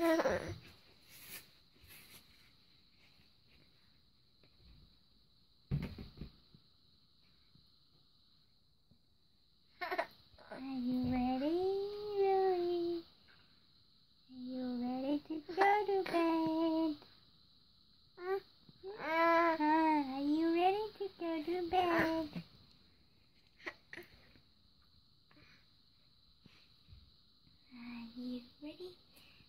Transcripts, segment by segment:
Are you ready, Lily? Are you ready to go to bed? Are you ready to go to bed? Are you ready?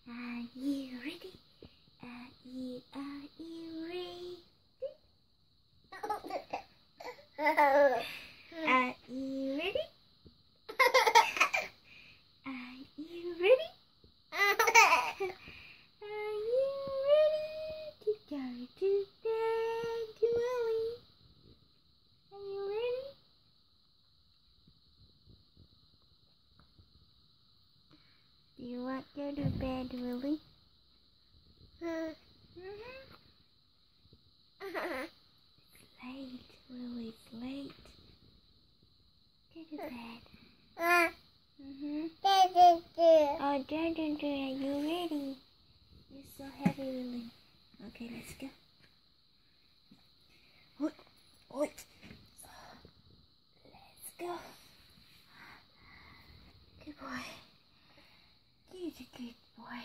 Are you ready? Are you ready? Are you ready? Are you ready? Are you ready to go to bed, Willie? Are you ready? Do you want to go to bed, Willie? It's late, Willie. It's late. Go to bed. Oh, are you ready? You're so heavy, Willie. Okay, let's go. Let's go. Good boy. He's a good boy.